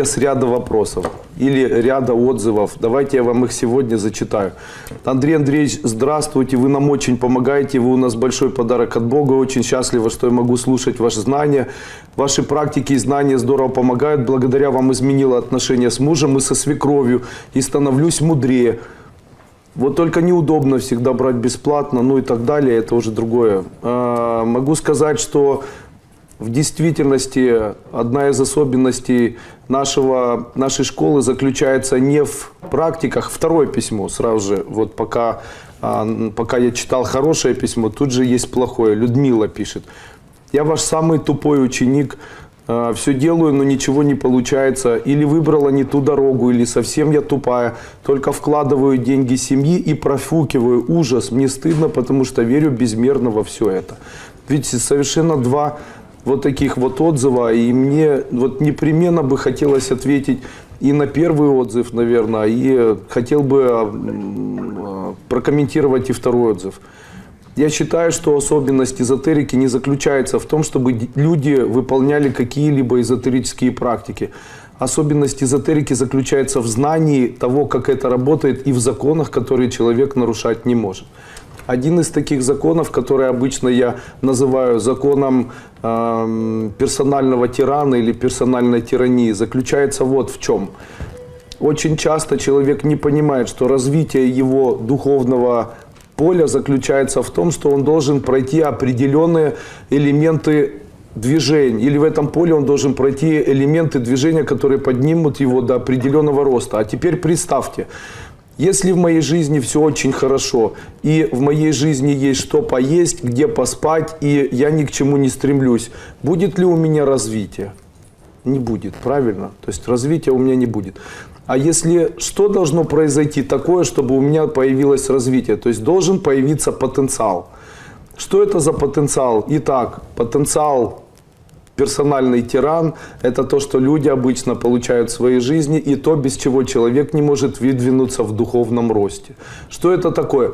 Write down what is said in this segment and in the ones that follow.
исходя с ряда вопросов или ряда отзывов. Давайте я вам их сегодня зачитаю. Андрей Андреевич, здравствуйте, вы нам очень помогаете, вы у нас большой подарок от Бога, очень счастлива, что я могу слушать ваши знания. Ваши практики и знания здорово помогают, благодаря вам изменила отношения с мужем и со свекровью, и становлюсь мудрее. Вот только неудобно всегда брать бесплатно, ну и так далее, это уже другое. Могу сказать, что в действительности одна из особенностей нашей школы заключается не в практиках. Второе письмо сразу же, вот пока я читал хорошее письмо, тут же есть плохое. Людмила пишет. Я ваш самый тупой ученик, все делаю, но ничего не получается. Или выбрала не ту дорогу, или совсем я тупая. Только вкладываю деньги семьи и профукиваю. Ужас, мне стыдно, потому что верю безмерно во все это. Видите, совершенно два вот таких вот отзыва, и мне вот непременно бы хотелось ответить и на первый отзыв, наверное, и хотел бы прокомментировать и второй отзыв. Я считаю, что особенность эзотерики не заключается в том, чтобы люди выполняли какие-либо эзотерические практики. Особенность эзотерики заключается в знании того, как это работает, и в законах, которые человек нарушать не может. Один из таких законов, который обычно я называю законом персонального тирана или персональной тирании, заключается вот в чем. Очень часто человек не понимает, что развитие его духовного поля заключается в том, что он должен пройти определенные элементы движения. Или в этом поле он должен пройти элементы движения, которые поднимут его до определенного роста. А теперь представьте. Если в моей жизни все очень хорошо, и в моей жизни есть что поесть, где поспать, и я ни к чему не стремлюсь, будет ли у меня развитие? Не будет, правильно? То есть развития у меня не будет. А если что должно произойти такое, чтобы у меня появилось развитие? То есть должен появиться потенциал. Что это за потенциал? Итак, потенциал персональный тиран – это то, что люди обычно получают в своей жизни, и то, без чего человек не может выдвинуться в духовном росте. Что это такое?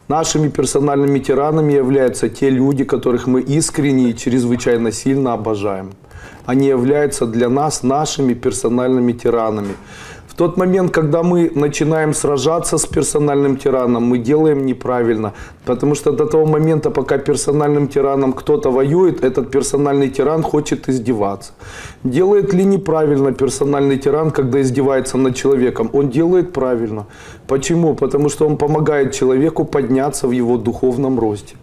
Нашими персональными тиранами являются те люди, которых мы искренне и чрезвычайно сильно обожаем. Они являются для нас нашими персональными тиранами. В тот момент, когда мы начинаем сражаться с персональным тираном, мы делаем неправильно. Потому что до того момента, пока персональным тираном кто-то воюет, этот персональный тиран хочет издеваться. Делает ли неправильно персональный тиран, когда издевается над человеком? Он делает правильно. Почему? Потому что он помогает человеку подняться в его духовном росте.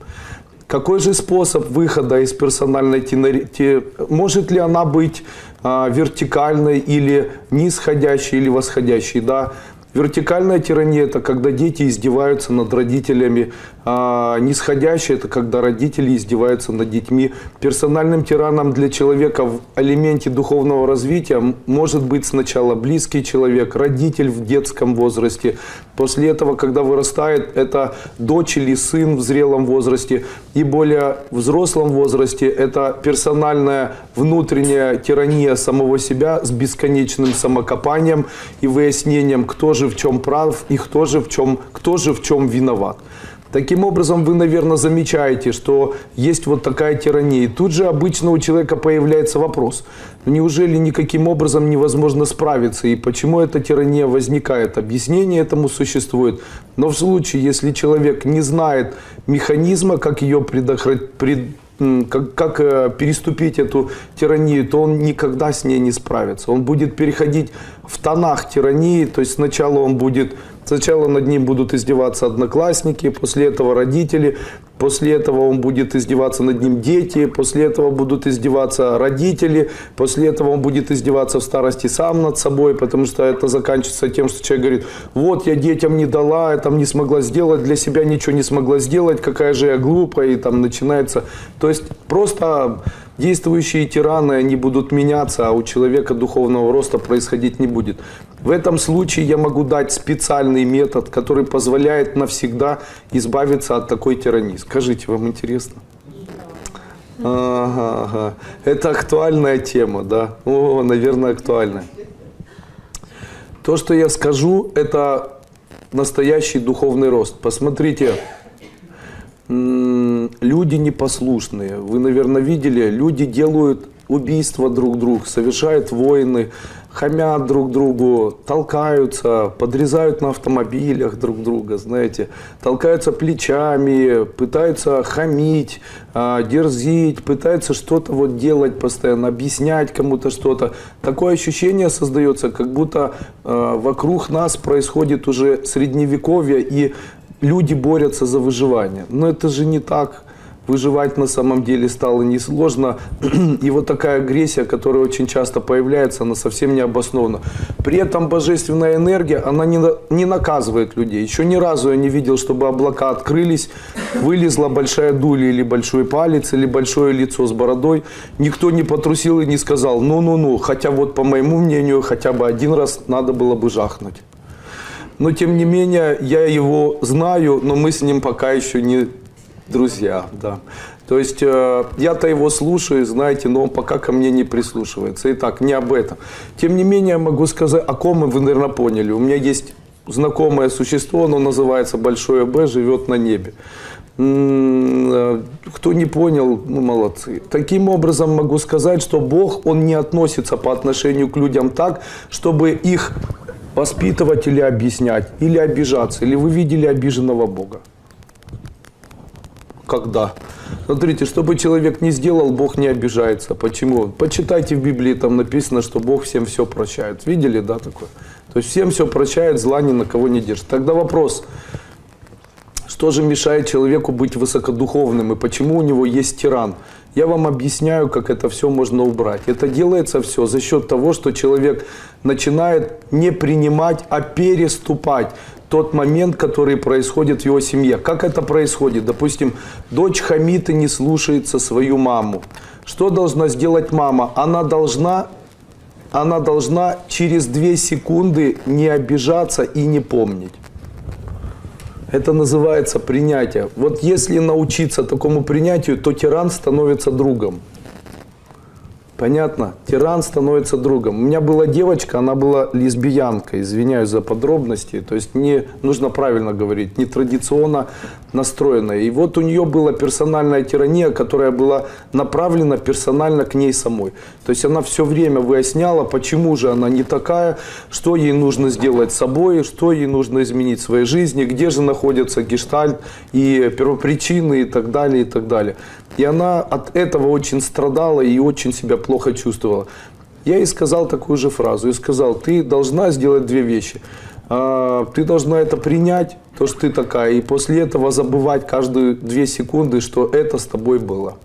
Какой же способ выхода из персональной тирании? Может ли она быть вертикальной или нисходящей или восходящей? Да. Вертикальная тирания – это когда дети издеваются над родителями. Нисходящая – это когда родители издеваются над детьми. Персональным тираном для человека в элементе духовного развития может быть сначала близкий человек, родитель в детском возрасте. После этого, когда вырастает, это дочь или сын в зрелом возрасте. И более взрослом возрасте это персональная внутренняя тирания самого себя с бесконечным самокопанием и выяснением, кто же в чем прав и кто же в чем виноват. Таким образом, вы, наверное, замечаете, что есть вот такая тирания. И тут же обычно у человека появляется вопрос. Неужели никаким образом невозможно справиться? И почему эта тирания возникает? Объяснение этому существует. Но в случае, если человек не знает механизма, как ее как переступить эту тиранию, то он никогда с ней не справится. Он будет переходить в тонах тирании, то есть сначала над ним будут издеваться одноклассники, после этого родители, после этого он будет издеваться над ним дети, после этого будут издеваться родители, после этого он будет издеваться в старости сам над собой, потому что это заканчивается тем, что человек говорит: вот я детям не дала, я там не смогла сделать, для себя ничего не смогла сделать, какая же я глупая, и там начинается. То есть просто действующие тираны, они будут меняться, а у человека духовного роста происходить не будет. В этом случае я могу дать специальный метод, который позволяет навсегда избавиться от такой тирании. Скажите, вам интересно? Ага. Это актуальная тема, да? О, наверное, актуальная. То, что я скажу, это настоящий духовный рост. Посмотрите. Люди непослушные. Вы, наверное, видели, люди делают убийства друг друга, совершают войны, хамят друг другу, толкаются, подрезают на автомобилях друг друга, знаете, толкаются плечами, пытаются хамить, дерзить, пытаются что-то вот делать постоянно, объяснять кому-то что-то. Такое ощущение создается, как будто вокруг нас происходит уже средневековье, и люди борются за выживание. Но это же не так. Выживать на самом деле стало несложно. И вот такая агрессия, которая очень часто появляется, она совсем не обоснована. При этом божественная энергия, она не наказывает людей. Еще ни разу я не видел, чтобы облака открылись, вылезла большая дуля или большой палец, или большое лицо с бородой. Никто не потрусил и не сказал: ну-ну-ну, хотя вот по моему мнению, хотя бы один раз надо было бы жахнуть. Но тем не менее, я его знаю, но мы с ним пока еще не друзья, да. То есть я-то его слушаю, знаете, но он пока ко мне не прислушивается. Итак, не об этом. Тем не менее, могу сказать, о ком вы, наверное, поняли. У меня есть знакомое существо, оно называется Большое Б, живет на небе. Кто не понял, ну молодцы. Таким образом могу сказать, что Бог, Он не относится по отношению к людям так, чтобы их воспитывать или объяснять, или обижаться. Или вы видели обиженного Бога? Когда? Смотрите, что бы человек ни сделал, Бог не обижается. Почему? Почитайте в Библии, там написано, что Бог всем все прощает. Видели, да, такое? То есть всем все прощает, зла ни на кого не держит. Тогда вопрос, что же мешает человеку быть высокодуховным и почему у него есть тиран? Я вам объясняю, как это все можно убрать. Это делается все за счет того, что человек начинает не принимать, а переступать тот момент, который происходит в его семье. Как это происходит? Допустим, дочь хамит и не слушается свою маму. Что должна сделать мама? Она должна через 2 секунды не обижаться и не помнить. Это называется принятие. Вот если научиться такому принятию, то тиран становится другом. Понятно? Тиран становится другом. У меня была девочка, она была лесбиянкой, извиняюсь за подробности, то есть не нужно правильно говорить, не традиционно настроенная. И вот у нее была персональная тирания, которая была направлена персонально к ней самой. То есть она все время выясняла, почему же она не такая, что ей нужно сделать с собой, что ей нужно изменить в своей жизни, где же находится гештальт и первопричины и так далее, и так далее. И она от этого очень страдала и очень себя плохо чувствовала. Я ей сказал такую же фразу. Я сказал: ты должна сделать 2 вещи. Ты должна это принять, то, что ты такая, и после этого забывать каждые 2 секунды, что это с тобой было.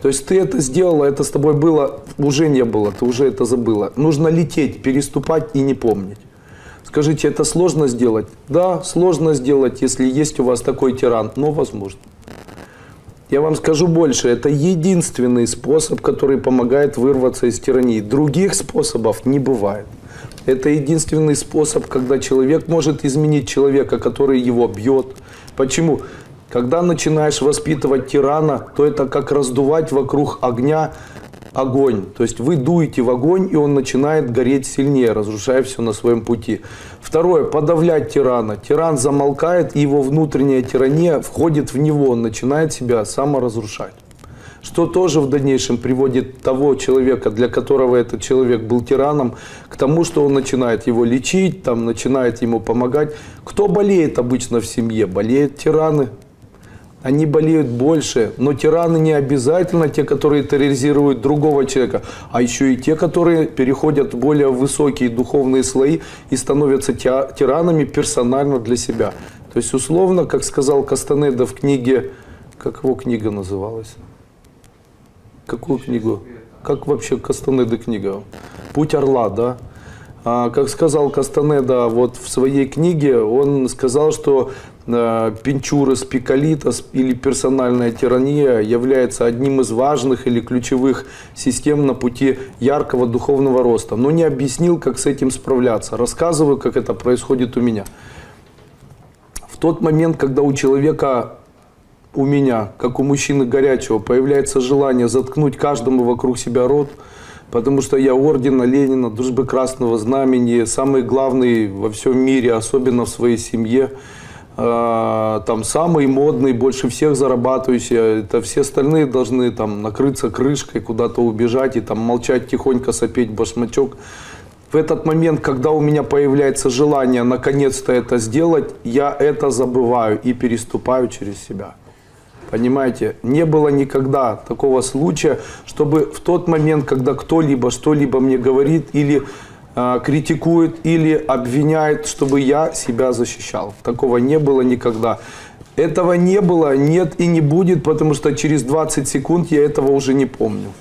То есть ты это сделала, это с тобой было, уже не было, ты уже это забыла. Нужно лететь, переступать и не помнить. Скажите, это сложно сделать? Да, сложно сделать, если есть у вас такой тиран, но возможно. Я вам скажу больше, это единственный способ, который помогает вырваться из тирании. Других способов не бывает. Это единственный способ, когда человек может изменить человека, который его бьет. Почему? Когда начинаешь воспитывать тирана, то это как раздувать вокруг огня огонь. То есть вы дуете в огонь, и он начинает гореть сильнее, разрушая все на своем пути. Второе, подавлять тирана. Тиран замолкает, и его внутренняя тирания входит в него, он начинает себя саморазрушать. Что тоже в дальнейшем приводит того человека, для которого этот человек был тираном, к тому, что он начинает его лечить, там, начинает ему помогать. Кто болеет обычно в семье? Болеют тираны. Они болеют больше, но тираны не обязательно те, которые терроризируют другого человека, а еще и те, которые переходят в более высокие духовные слои и становятся тиранами персонально для себя. То есть, условно, как сказал Кастанеда в книге, как его книга называлась? Какую книгу? Как вообще Кастанеда книга? «Путь орла», да? Как сказал Кастанеда вот в своей книге, он сказал, что пинчурас пикалитас или персональная тирания является одним из важных или ключевых систем на пути яркого духовного роста. Но не объяснил, как с этим справляться. Рассказываю, как это происходит у меня. В тот момент, когда у человека, у меня, как у мужчины горячего, появляется желание заткнуть каждому вокруг себя рот, потому что я ордена Ленина, Дружбы Красного Знамени, самый главный во всем мире, особенно в своей семье. там самый модный, больше всех зарабатывающий, это все остальные должны там накрыться крышкой, куда-то убежать и там молчать, тихонько сопеть башмачок. В этот момент, когда у меня появляется желание наконец-то это сделать, я это забываю и переступаю через себя. Понимаете, не было никогда такого случая, чтобы в тот момент, когда кто-либо что-либо мне говорит или критикует, или обвиняет, чтобы я себя защищал. Такого не было никогда. Этого не было, нет и не будет, потому что через 20 секунд я этого уже не помню.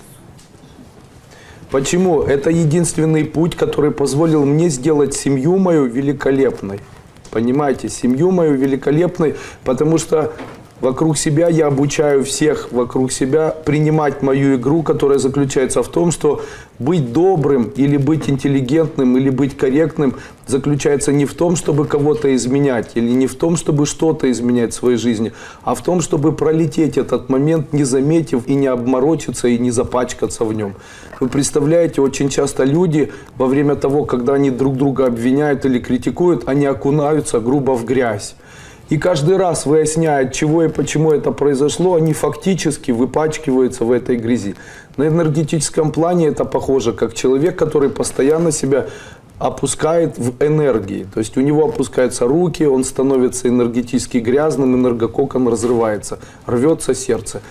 Почему? Это единственный путь, который позволил мне сделать семью мою великолепной. Понимаете, семью мою великолепной, потому что вокруг себя я обучаю всех вокруг себя принимать мою игру, которая заключается в том, что быть добрым или быть интеллигентным или быть корректным заключается не в том, чтобы кого-то изменять или не в том, чтобы что-то изменять в своей жизни, а в том, чтобы пролететь этот момент, не заметив и не обморочиться и не запачкаться в нем. Вы представляете, очень часто люди во время того, когда они друг друга обвиняют или критикуют, они окунаются грубо в грязь. И каждый раз, выясняя, от чего и почему это произошло, они фактически выпачкиваются в этой грязи. На энергетическом плане это похоже, как человек, который постоянно себя опускает в энергии. То есть у него опускаются руки, он становится энергетически грязным, энергококон разрывается, рвется сердце.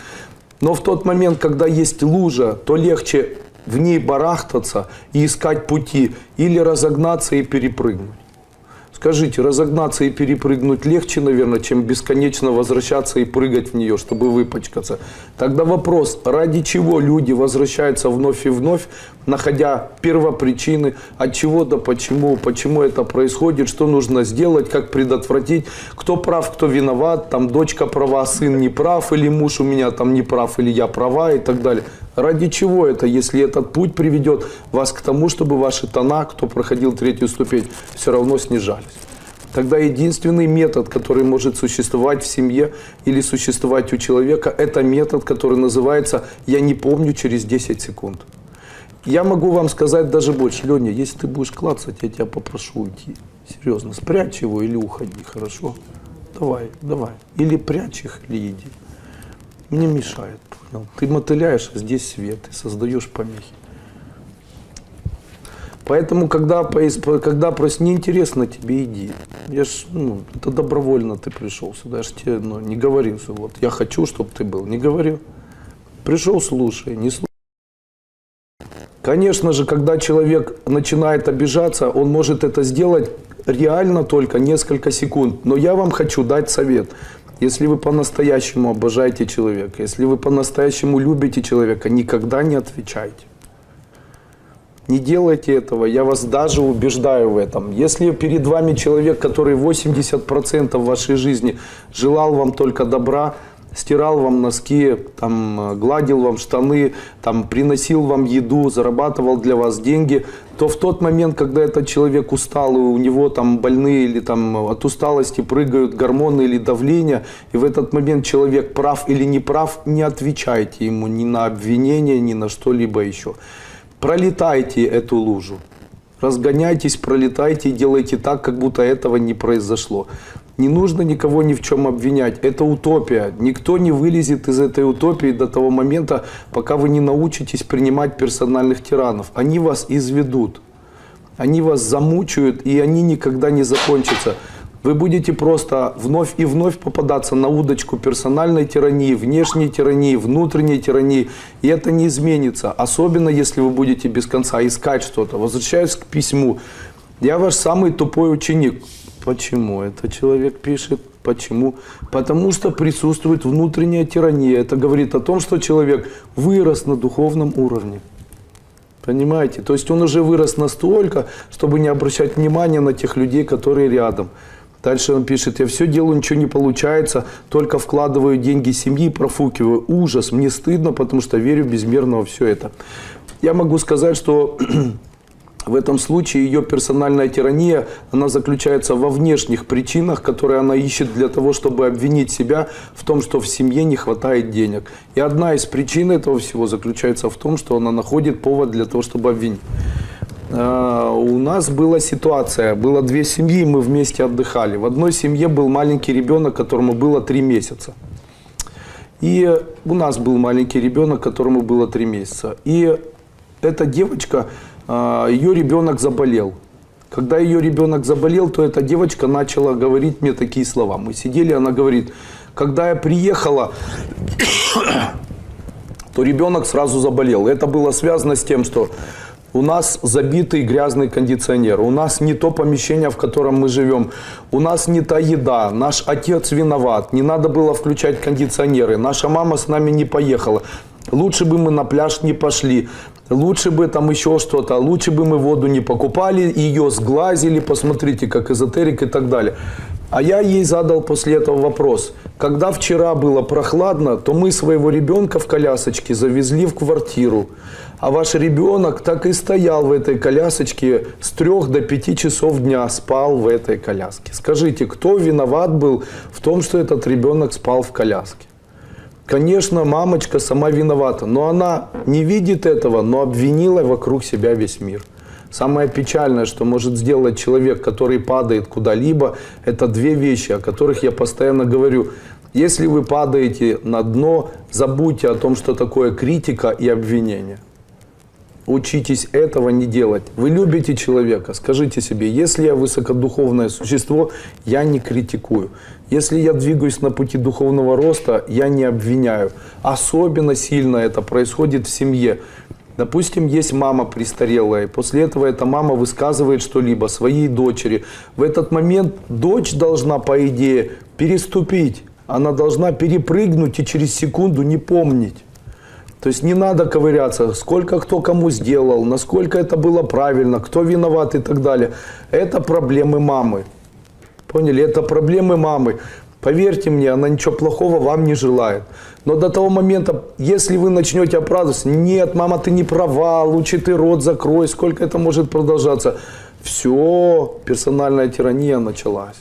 Но в тот момент, когда есть лужа, то легче в ней барахтаться и искать пути, или разогнаться и перепрыгнуть. Скажите, разогнаться и перепрыгнуть легче, наверное, чем бесконечно возвращаться и прыгать в нее, чтобы выпачкаться. Тогда вопрос, ради чего люди возвращаются вновь и вновь, находя первопричины, от чего до почему, почему это происходит, что нужно сделать, как предотвратить, кто прав, кто виноват, там дочка права, сын не прав, или муж у меня там не прав, или я права и так далее. Ради чего это, если этот путь приведет вас к тому, чтобы ваши тона, кто проходил третью ступень, все равно снижались? Тогда единственный метод, который может существовать в семье или существовать у человека, это метод, который называется «я не помню через 10 секунд». Я могу вам сказать даже больше. Леня, если ты будешь клацать, я тебя попрошу уйти. Серьезно, спрячь его или уходи, хорошо? Давай, давай. Или прячь их, или иди. Мне мешает. Понял? Ты мотыляешь, а здесь свет, и создаешь помехи. Поэтому, когда просто неинтересно тебе, иди. Я ж, это добровольно ты пришел сюда. Я ж тебе не говорил, что вот я хочу, чтобы ты был. Не говорил. Пришел, слушай, не слушай. Конечно же, когда человек начинает обижаться, он может это сделать реально только несколько секунд. Но я вам хочу дать совет. Если вы по-настоящему обожаете человека, если вы по-настоящему любите человека, никогда не отвечайте. Не делайте этого, я вас даже убеждаю в этом. Если перед вами человек, который 80% вашей жизни желал вам только добра, стирал вам носки, там, гладил вам штаны, там, приносил вам еду, зарабатывал для вас деньги, то в тот момент, когда этот человек устал, и у него там больные или там от усталости прыгают гормоны или давление, и в этот момент человек прав или не прав, не отвечайте ему ни на обвинение, ни на что-либо еще. Пролетайте эту лужу. Разгоняйтесь, пролетайте и делайте так, как будто этого не произошло. Не нужно никого ни в чем обвинять. Это утопия. Никто не вылезет из этой утопии до того момента, пока вы не научитесь принимать персональных тиранов. Они вас изведут. Они вас замучают, и они никогда не закончатся. Вы будете просто вновь и вновь попадаться на удочку персональной тирании, внешней тирании, внутренней тирании. И это не изменится. Особенно, если вы будете без конца искать что-то. Возвращаюсь к письму. Я ваш самый тупой ученик. Почему? Это человек пишет. Почему? Потому что присутствует внутренняя тирания. Это говорит о том, что человек вырос на духовном уровне. Понимаете? То есть он уже вырос настолько, чтобы не обращать внимания на тех людей, которые рядом. Дальше он пишет: я все делаю, ничего не получается, только вкладываю деньги семьи, профукиваю. Ужас, мне стыдно, потому что верю безмерно во все это. Я могу сказать, что в этом случае ее персональная тирания, она заключается во внешних причинах, которые она ищет для того, чтобы обвинить себя в том, что в семье не хватает денег. И одна из причин этого всего заключается в том, что она находит повод для того, чтобы обвинить. У нас была ситуация, было две семьи, мы вместе отдыхали. В одной семье был маленький ребенок, которому было 3 месяца. И у нас был маленький ребенок, которому было 3 месяца. И эта девочка, ее ребенок заболел. Когда ее ребенок заболел, то эта девочка начала говорить мне такие слова. Мы сидели, она говорит, когда я приехала, то ребенок сразу заболел. Это было связано с тем, что у нас забитый грязный кондиционер, у нас не то помещение, в котором мы живем, у нас не та еда, наш отец виноват, не надо было включать кондиционеры, наша мама с нами не поехала, лучше бы мы на пляж не пошли, лучше бы там еще что-то, лучше бы мы воду не покупали, ее сглазили, посмотрите, как эзотерик и так далее. А я ей задал после этого вопрос. Когда вчера было прохладно, то мы своего ребенка в колясочке завезли в квартиру. А ваш ребенок так и стоял в этой колясочке с 3 до 5 часов дня, спал в этой коляске. Скажите, кто виноват был в том, что этот ребенок спал в коляске? Конечно, мамочка сама виновата, но она не видит этого, но обвинила вокруг себя весь мир. Самое печальное, что может сделать человек, который падает куда-либо, это 2 вещи, о которых я постоянно говорю. Если вы падаете на дно, забудьте о том, что такое критика и обвинение. Учитесь этого не делать. Вы любите человека, скажите себе, если я высокодуховное существо, я не критикую. Если я двигаюсь на пути духовного роста, я не обвиняю. Особенно сильно это происходит в семье. Допустим, есть мама престарелая, и после этого эта мама высказывает что-либо своей дочери. В этот момент дочь должна, по идее, переступить. Она должна перепрыгнуть и через секунду не помнить. То есть не надо ковыряться, сколько кто кому сделал, насколько это было правильно, кто виноват и так далее. Это проблемы мамы. Поняли? Это проблемы мамы. Поверьте мне, она ничего плохого вам не желает. Но до того момента, если вы начнете оправдываться, нет, мама, ты не права, лучше ты рот закрой, сколько это может продолжаться. Все, персональная тирания началась.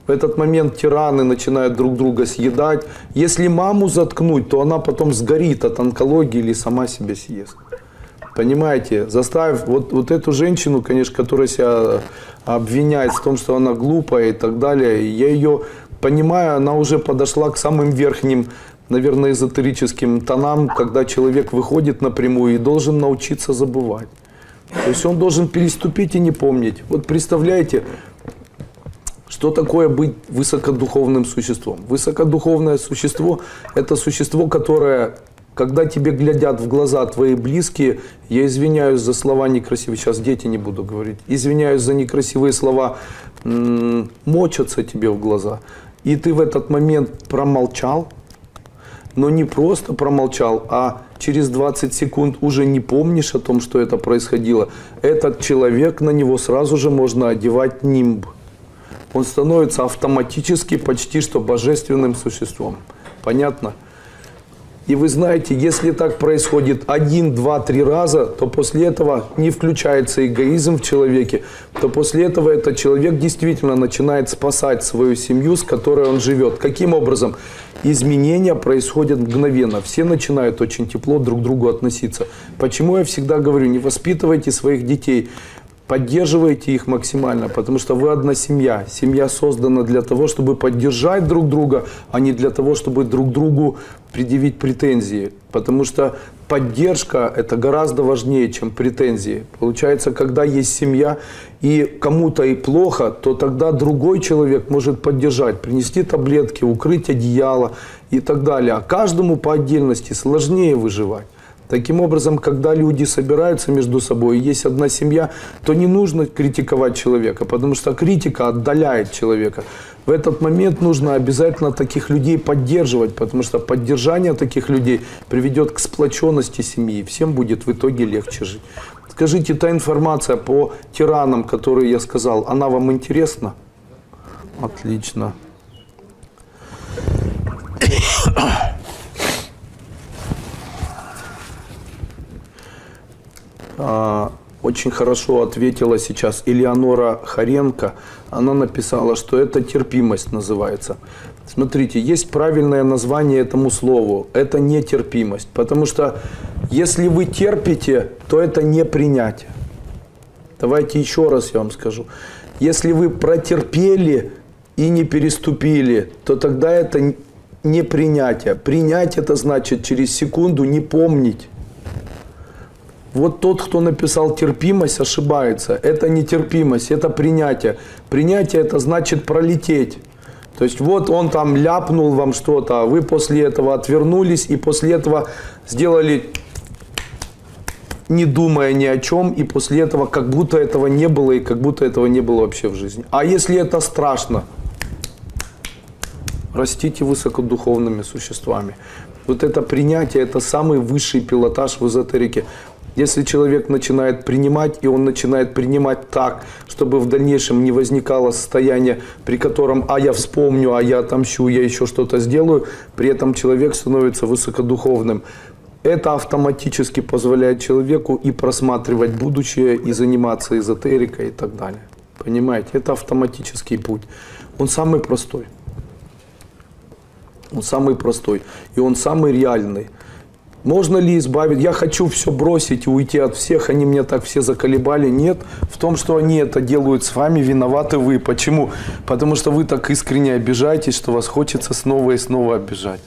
В этот момент тираны начинают друг друга съедать. Если маму заткнуть, то она потом сгорит от онкологии или сама себя съест. Понимаете? Заставив вот эту женщину, конечно, которая себя обвиняет в том, что она глупая и так далее, я ее понимаю, она уже подошла к самым верхним, наверное, эзотерическим тонам, когда человек выходит напрямую и должен научиться забывать. То есть он должен переступить и не помнить. Вот представляете, что такое быть высокодуховным существом? Высокодуховное существо – это существо, которое, когда тебе глядят в глаза твои близкие, я извиняюсь за слова некрасивые, сейчас дети не буду говорить, извиняюсь за некрасивые слова, мочатся тебе в глаза. И ты в этот момент промолчал, но не просто промолчал, а через 20 секунд уже не помнишь о том, что это происходило. Этот человек, на него сразу же можно одевать нимб. Он становится автоматически почти что божественным существом. Понятно? И вы знаете, если так происходит 1, 2, 3 раза, то после этого не включается эгоизм в человеке, то после этого этот человек действительно начинает спасать свою семью, с которой он живет. Каким образом? Изменения происходят мгновенно. Все начинают очень тепло друг к другу относиться. Почему я всегда говорю, не воспитывайте своих детей, поддерживайте их максимально, потому что вы одна семья. Семья создана для того, чтобы поддержать друг друга, а не для того, чтобы друг другу предъявить претензии. Потому что поддержка – это гораздо важнее, чем претензии. Получается, когда есть семья и кому-то и плохо, то тогда другой человек может поддержать, принести таблетки, укрыть одеяло и так далее. А каждому по отдельности сложнее выживать. Таким образом, когда люди собираются между собой, есть одна семья, то не нужно критиковать человека, потому что критика отдаляет человека. В этот момент нужно обязательно таких людей поддерживать, потому что поддержание таких людей приведет к сплоченности семьи, всем будет в итоге легче жить. Скажите, та информация по тиранам, которую я сказал, она вам интересна? Отлично. Очень хорошо ответила сейчас Элеонора Харенко. Она написала, что это терпимость называется. Смотрите, есть правильное название этому слову. Это нетерпимость. Потому что если вы терпите, то это не принятие. Давайте еще раз я вам скажу. Если вы протерпели и не переступили, то тогда это не принятие. Принять это значит через секунду не помнить. Вот тот, кто написал терпимость, ошибается. Это не терпимость, это принятие. Принятие это значит пролететь. То есть вот он там ляпнул вам что-то, а вы после этого отвернулись и после этого сделали, не думая ни о чем, и после этого как будто этого не было и как будто этого не было вообще в жизни. А если это страшно, растите высокодуховными существами. Вот это принятие, это самый высший пилотаж в эзотерике. Если человек начинает принимать, и он начинает принимать так, чтобы в дальнейшем не возникало состояние, при котором «а я вспомню, а я отомщу, я еще что-то сделаю», при этом человек становится высокодуховным. Это автоматически позволяет человеку и просматривать будущее, и заниматься эзотерикой и так далее. Понимаете? Это автоматический путь. Он самый простой. Он самый простой. И он самый реальный. Можно ли избавить? Я хочу все бросить и уйти от всех, они меня так все заколебали. Нет, в том, что они это делают с вами, виноваты вы. Почему? Потому что вы так искренне обижаетесь, что вас хочется снова и снова обижать.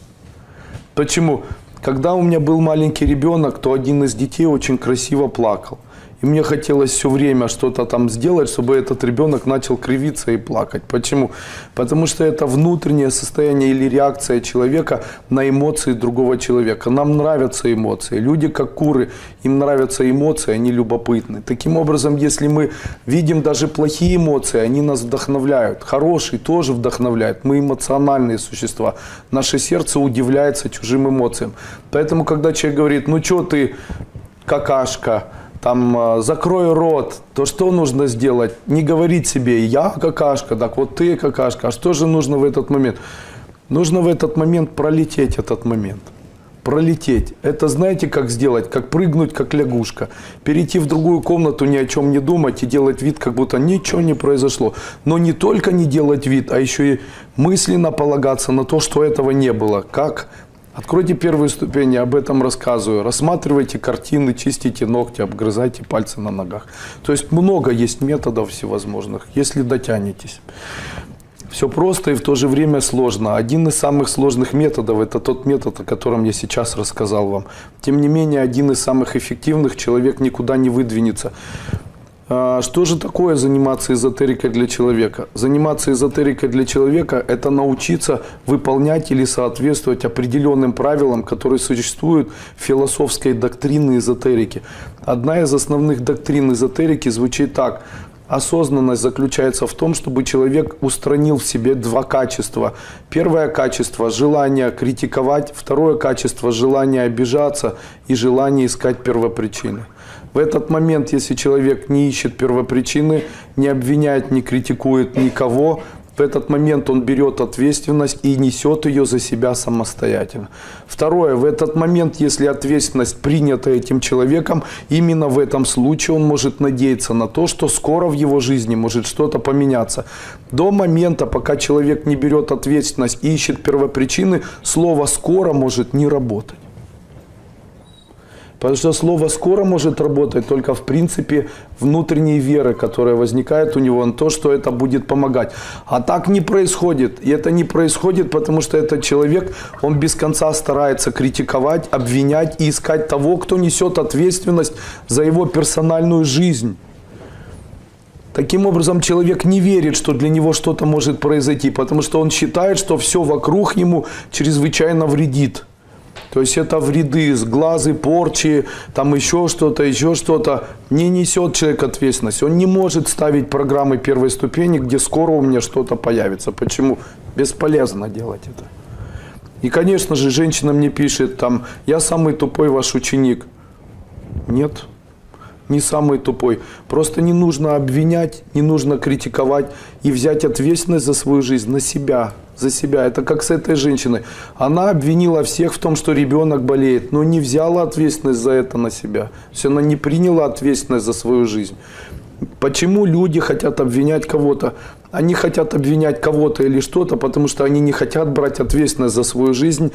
Почему? Когда у меня был маленький ребенок, то один из детей очень красиво плакал. И мне хотелось все время что-то там сделать, чтобы этот ребенок начал кривиться и плакать. Почему? Потому что это внутреннее состояние или реакция человека на эмоции другого человека. Нам нравятся эмоции. Люди как куры, им нравятся эмоции, они любопытны. Таким образом, если мы видим даже плохие эмоции, они нас вдохновляют. Хорошие тоже вдохновляют. Мы эмоциональные существа. Наше сердце удивляется чужим эмоциям. Поэтому, когда человек говорит, ну что ты, какашка, там, закрой рот, то что нужно сделать? Не говорить себе, я какашка, так вот ты какашка. А что же нужно в этот момент? Нужно в этот момент пролететь этот момент. Пролететь. Это знаете, как сделать? Как прыгнуть, как лягушка. Перейти в другую комнату, ни о чем не думать и делать вид, как будто ничего не произошло. Но не только не делать вид, а еще и мысленно полагаться на то, что этого не было. Как? Откройте первую ступень, я об этом рассказываю. Рассматривайте картины, чистите ногти, обгрызайте пальцы на ногах. То есть много есть методов всевозможных, если дотянетесь. Все просто и в то же время сложно. Один из самых сложных методов – это тот метод, о котором я сейчас рассказал вам. Тем не менее, один из самых эффективных, человек никуда не выдвинется. Что же такое заниматься эзотерикой для человека? Заниматься эзотерикой для человека – это научиться выполнять или соответствовать определенным правилам, которые существуют в философской доктрине эзотерики. Одна из основных доктрин эзотерики звучит так. Осознанность заключается в том, чтобы человек устранил в себе два качества. Первое качество – желание критиковать, второе качество – желание обижаться и желание искать первопричины. В этот момент, если человек не ищет первопричины, не обвиняет, не критикует никого, в этот момент он берет ответственность и несет ее за себя самостоятельно. Второе, в этот момент, если ответственность принята этим человеком, именно в этом случае он может надеяться на то, что скоро в его жизни может что-то поменяться. До момента, пока человек не берет ответственность и ищет первопричины, слово «скоро» может не работать. Потому что слово «скоро» может работать только в принципе внутренней веры, которая возникает у него на то, что это будет помогать. А так не происходит. И это не происходит, потому что этот человек, он без конца старается критиковать, обвинять и искать того, кто несет ответственность за его персональную жизнь. Таким образом, человек не верит, что для него что-то может произойти, потому что он считает, что все вокруг ему чрезвычайно вредит. То есть это вреды, сглазы, порчи, там еще что-то. Не несет человек ответственность. Он не может ставить программы первой ступени, где скоро у меня что-то появится. Почему? Бесполезно делать это. И, конечно же, женщина мне пишет, там, я самый тупой ваш ученик. Нет, не самый тупой. Просто не нужно обвинять, не нужно критиковать и взять ответственность за свою жизнь на себя. За себя. Это как с этой женщиной. Она обвинила всех в том, что ребенок болеет, но не взяла ответственность за это на себя. То есть она не приняла ответственность за свою жизнь. Почему люди хотят обвинять кого-то? Они хотят обвинять кого-то или что-то, потому что они не хотят брать ответственность за свою жизнь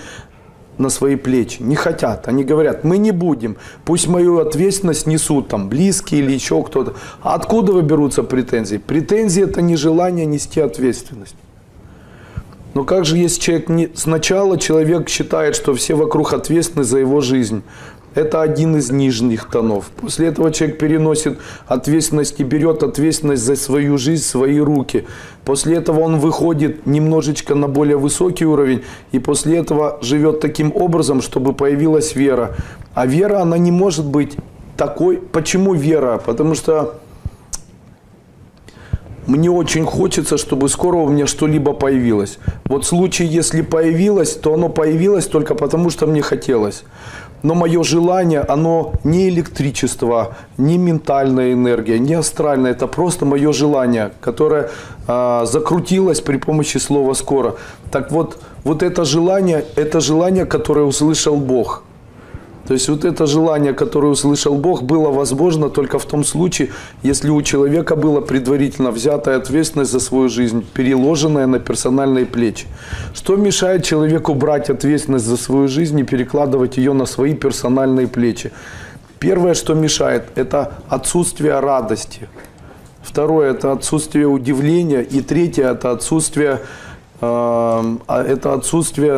на свои плечи. Не хотят. Они говорят, мы не будем. Пусть мою ответственность несут там близкие или еще кто-то. А откуда берутся претензии? Претензии – это не желание нести ответственность. Но как же, если человек сначала человек считает, что все вокруг ответственны за его жизнь? Это один из нижних тонов. После этого человек переносит ответственность и берет ответственность за свою жизнь в свои руки. После этого он выходит немножечко на более высокий уровень. И после этого живет таким образом, чтобы появилась вера. А вера, она не может быть такой. Почему вера? Потому что мне очень хочется, чтобы скоро у меня что-либо появилось. Вот в случае, если появилось, то оно появилось только потому, что мне хотелось. Но мое желание, оно не электричество, не ментальная энергия, не астральная. Это просто мое желание, которое закрутилось при помощи слова «скоро». Так вот это желание, которое услышал Бог. То есть вот это желание, которое услышал Бог, было возможно только в том случае, если у человека была предварительно взятая ответственность за свою жизнь, переложенная на персональные плечи. Что мешает человеку брать ответственность за свою жизнь и перекладывать ее на свои персональные плечи? Первое, что мешает, это отсутствие радости. Второе, это отсутствие удивления. И третье, это отсутствие,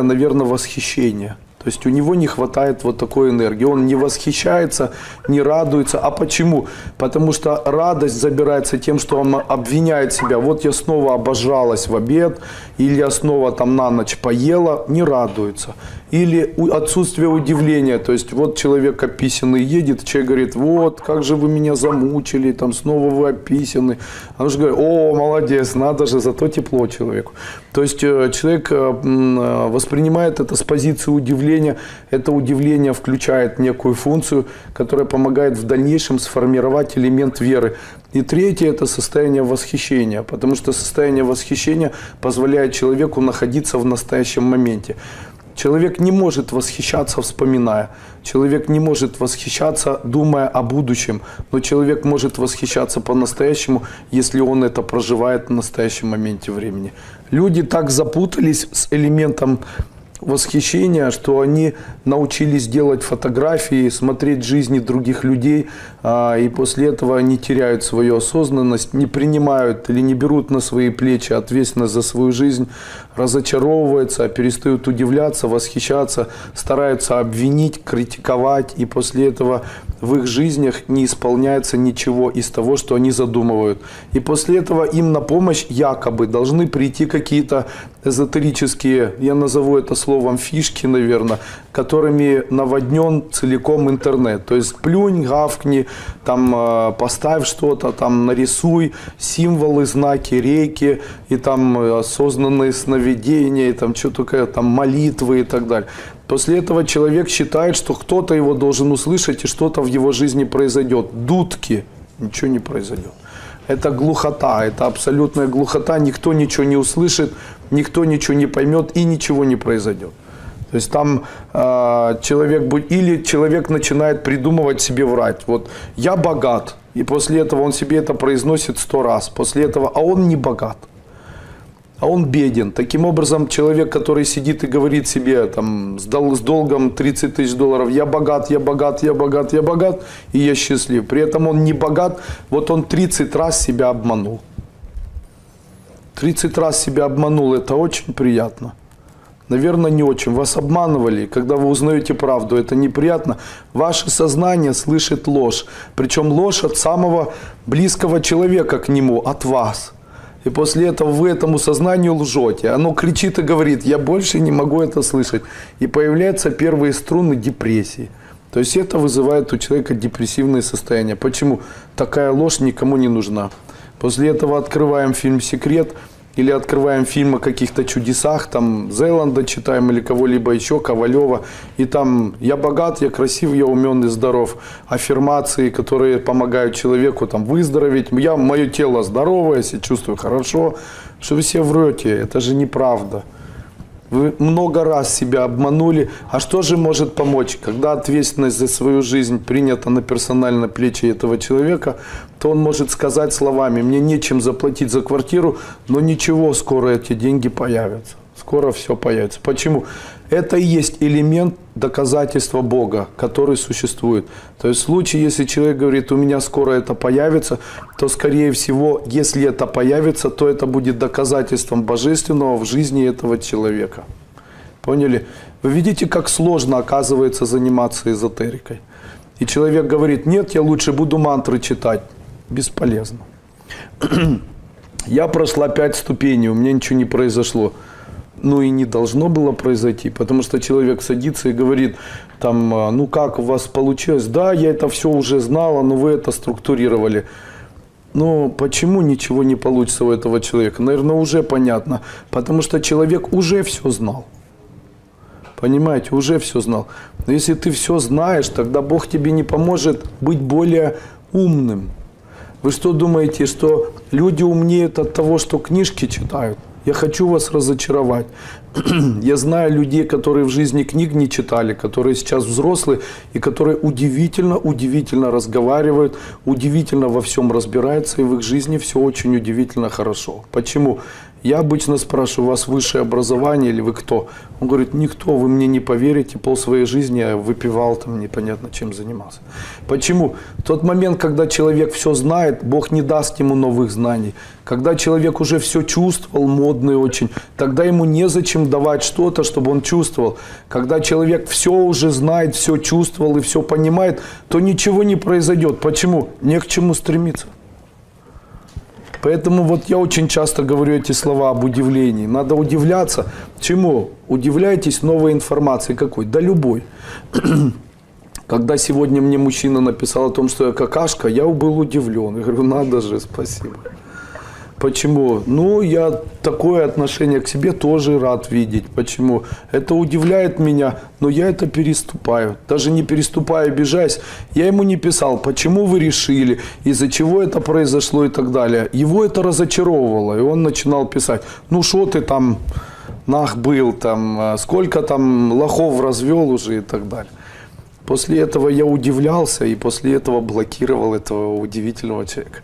наверное, восхищения. То есть у него не хватает вот такой энергии. Он не восхищается, не радуется. А почему? Потому что радость забирается тем, что он обвиняет себя. Вот я снова обожралась в обед, или я снова там на ночь поела, не радуется. Или отсутствие удивления. То есть вот человек описанный едет, человек говорит, вот, как же вы меня замучили, там снова вы описаны. А он же говорит, о, молодец, надо же, зато тепло человеку. То есть человек воспринимает это с позиции удивления. Это удивление включает некую функцию, которая помогает в дальнейшем сформировать элемент веры. И третье – это состояние восхищения, потому что состояние восхищения позволяет человеку находиться в настоящем моменте. Человек не может восхищаться, вспоминая. Человек не может восхищаться, думая о будущем. Но человек может восхищаться по-настоящему, если он это проживает в настоящем моменте времени. Люди так запутались с элементом восхищения, что они научились делать фотографии, смотреть жизни других людей, и после этого они теряют свою осознанность, не принимают или не берут на свои плечи ответственность за свою жизнь, разочаровываются, перестают удивляться, восхищаться, стараются обвинить, критиковать, и после этого в их жизнях не исполняется ничего из того, что они задумывают. И после этого им на помощь якобы должны прийти какие-то эзотерические, я назову это словом фишки, наверное, которыми наводнен целиком интернет. То есть плюнь, гавкни, там поставь что-то, там нарисуй символы, знаки, реки, и там осознанные сновидения, и там что только, там молитвы и так далее. После этого человек считает, что кто-то его должен услышать и что-то в его жизни произойдет. Дудки, ничего не произойдет. Это глухота, это абсолютная глухота, никто ничего не услышит, никто ничего не поймет и ничего не произойдет. То есть там человек начинает придумывать себе врать. Вот я богат, и после этого он себе это произносит 100 раз. После этого, а он не богат. А он беден. Таким образом, человек, который сидит и говорит себе там, с долгом 30 тысяч долларов, я богат, я богат, я богат, я богат, и я счастлив. При этом он не богат, вот он 30 раз себя обманул. 30 раз себя обманул, это очень приятно. Наверное, не очень. Вас обманывали. Когда вы узнаете правду, это неприятно. Ваше сознание слышит ложь. Причем ложь от самого близкого человека к нему, от вас. И после этого вы этому сознанию лжете. Оно кричит и говорит, я больше не могу это слышать. И появляются первые струны депрессии. То есть это вызывает у человека депрессивное состояние. Почему? Такая ложь никому не нужна. После этого открываем фильм «Секрет» или открываем фильм о каких-то чудесах, там Зеланда читаем или кого-либо еще, Ковалева, и там «Я богат, я красив, я умен и здоров». Аффирмации, которые помогают человеку там выздороветь. Мое тело здоровое, я себя чувствую хорошо. Что вы себе врете? Это же неправда. Вы много раз себя обманули. А что же может помочь? Когда ответственность за свою жизнь принята на персональные плечи этого человека, то он может сказать словами, мне нечем заплатить за квартиру, но ничего, скоро эти деньги появятся. Скоро все появится. Почему? Это и есть элемент доказательства Бога, который существует. То есть в случае, если человек говорит, у меня скоро это появится, то скорее всего, если это появится, то это будет доказательством божественного в жизни этого человека. Поняли? Вы видите, как сложно оказывается заниматься эзотерикой. И человек говорит, нет, я лучше буду мантры читать. Бесполезно. Я прошла 5 ступеней, у меня ничего не произошло. Ну и не должно было произойти, потому что человек садится и говорит, там, ну как у вас получилось? Да, я это все уже знала, но вы это структурировали. Но почему ничего не получится у этого человека? Наверное, уже понятно. Потому что человек уже все знал. Понимаете, уже все знал. Но если ты все знаешь, тогда Бог тебе не поможет быть более умным. Вы что думаете, что люди умнеют от того, что книжки читают? Я хочу вас разочаровать. Я знаю людей, которые в жизни книг не читали, которые сейчас взрослые и которые удивительно разговаривают, удивительно во всем разбираются, и в их жизни все очень удивительно хорошо. Почему? Я обычно спрашиваю, у вас высшее образование или вы кто? Он говорит, никто, вы мне не поверите, пол своей жизни я выпивал, там непонятно чем занимался. Почему? В тот момент, когда человек все знает, Бог не даст ему новых знаний. Когда человек уже все чувствовал, модный очень, тогда ему незачем давать что-то, чтобы он чувствовал. Когда человек все уже знает, все чувствовал и все понимает, то ничего не произойдет. Почему? Не к чему стремиться. Поэтому вот я очень часто говорю эти слова об удивлении. Надо удивляться. Чему? Удивляйтесь новой информации. Какой? Да любой. Когда сегодня мне мужчина написал о том, что я какашка, я был удивлен. Я говорю, надо же, спасибо. Почему? Ну, я такое отношение к себе тоже рад видеть. Почему? Это удивляет меня, но я это переступаю. Даже не переступаю, обижаясь. Я ему не писал, почему вы решили, из-за чего это произошло и так далее. Его это разочаровывало, и он начинал писать, ну, что ты там нах был, там, сколько там лохов развел уже и так далее. После этого я удивлялся и после этого блокировал этого удивительного человека.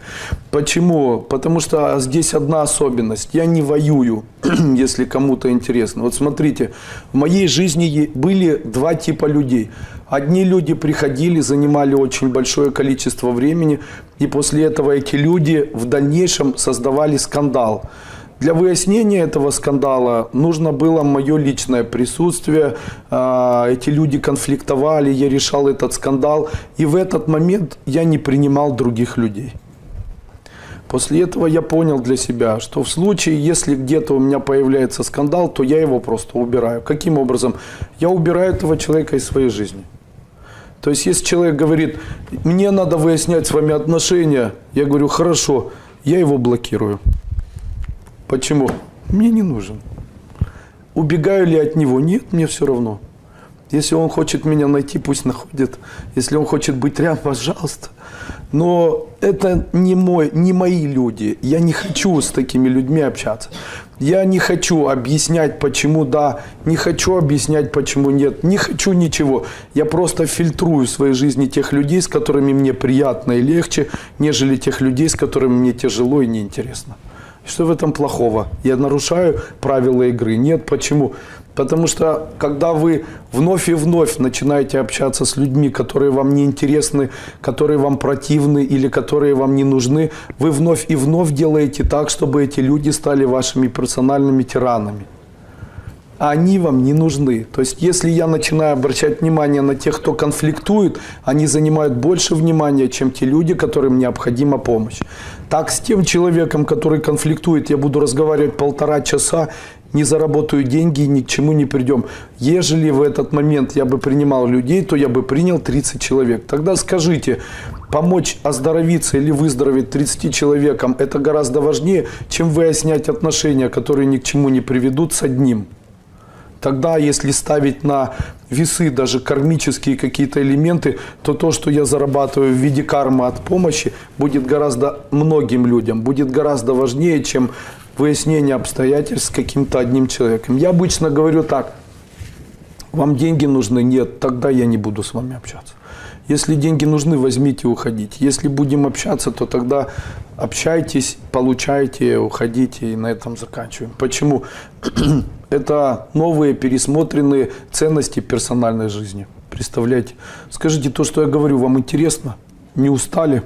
Почему? Потому что здесь одна особенность. Я не воюю, если кому-то интересно. Вот смотрите, в моей жизни были 2 типа людей. Одни люди приходили, занимали очень большое количество времени, и после этого эти люди в дальнейшем создавали скандал. Для выяснения этого скандала нужно было мое личное присутствие. Эти люди конфликтовали, я решал этот скандал. И в этот момент я не принимал других людей. После этого я понял для себя, что в случае, если где-то у меня появляется скандал, то я его просто убираю. Каким образом? Я убираю этого человека из своей жизни. То есть, если человек говорит, мне надо выяснять с вами отношения, я говорю, хорошо, я его блокирую. Почему? Мне не нужен. Убегаю ли от него? Нет, мне все равно. Если он хочет меня найти, пусть находит. Если он хочет быть рядом, пожалуйста. Но это не мои люди. Я не хочу с такими людьми общаться. Я не хочу объяснять, почему да, не хочу объяснять, почему нет. Не хочу ничего. Я просто фильтрую в своей жизни тех людей, с которыми мне приятно и легче, нежели тех людей, с которыми мне тяжело и неинтересно. Что в этом плохого? Я нарушаю правила игры? Нет. Почему? Потому что, когда вы вновь и вновь начинаете общаться с людьми, которые вам не интересны, которые вам противны или которые вам не нужны, вы вновь и вновь делаете так, чтобы эти люди стали вашими персональными тиранами. А они вам не нужны. То есть, если я начинаю обращать внимание на тех, кто конфликтует, они занимают больше внимания, чем те люди, которым необходима помощь. Так, с тем человеком, который конфликтует, я буду разговаривать 1,5 часа, не заработаю деньги и ни к чему не придем. Ежели в этот момент я бы принимал людей, то я бы принял 30 человек. Тогда скажите, помочь оздоровиться или выздороветь 30 человекам, это гораздо важнее, чем выяснять отношения, которые ни к чему не приведут с одним. Тогда, если ставить на весы даже кармические какие-то элементы, то то, что я зарабатываю в виде кармы от помощи, будет гораздо многим людям, будет гораздо важнее, чем выяснение обстоятельств с каким-то одним человеком. Я обычно говорю так, вам деньги нужны? Нет, тогда я не буду с вами общаться. Если деньги нужны, возьмите и уходите. Если будем общаться, то тогда общайтесь, получайте, уходите, и на этом заканчиваем. Почему? Это новые пересмотренные ценности персональной жизни. Представляете? Скажите, то, что я говорю, вам интересно? Не устали?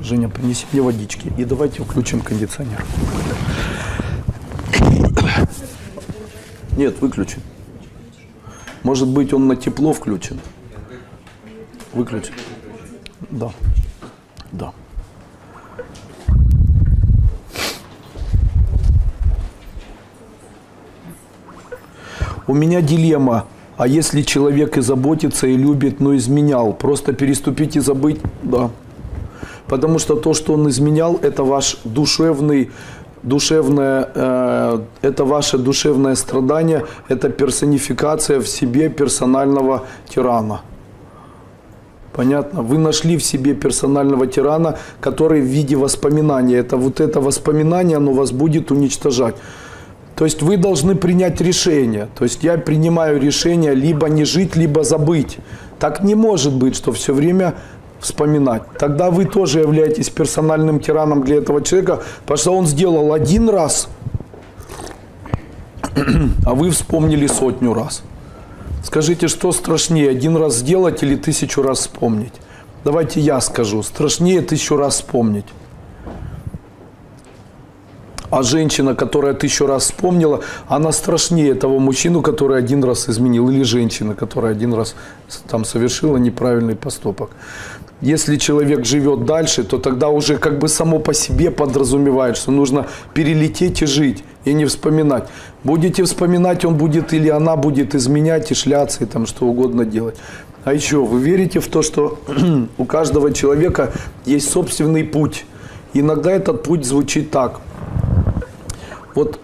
Женя, принеси мне водички и давайте включим кондиционер. Нет, выключен. Может быть, он на тепло включен? Выключен? Да. Да. У меня дилемма. А если человек и заботится, и любит, но изменял, просто переступить и забыть? Да. Потому что то, что он изменял, это ваш это ваше душевное страдание, это персонификация в себе персонального тирана. Понятно? Вы нашли в себе персонального тирана, который в виде воспоминания. Это воспоминание, оно вас будет уничтожать. То есть вы должны принять решение. То есть я принимаю решение либо не жить, либо забыть. Так не может быть, что все время вспоминать. Тогда вы тоже являетесь персональным тираном для этого человека, потому что он сделал один раз, а вы вспомнили 100 раз. Скажите, что страшнее, один раз сделать или 1000 раз вспомнить? Давайте я скажу. Страшнее 1000 раз вспомнить. А женщина, которая 1000 раз вспомнила, она страшнее того мужчину, который один раз изменил. Или женщина, которая один раз там совершила неправильный поступок. Если человек живет дальше, то тогда уже как бы само по себе подразумевает, что нужно перелететь и жить, и не вспоминать. Будете вспоминать, он будет или она будет изменять и шляться, и там что угодно делать. А еще, вы верите в то, что у каждого человека есть собственный путь? Иногда этот путь звучит так. Вот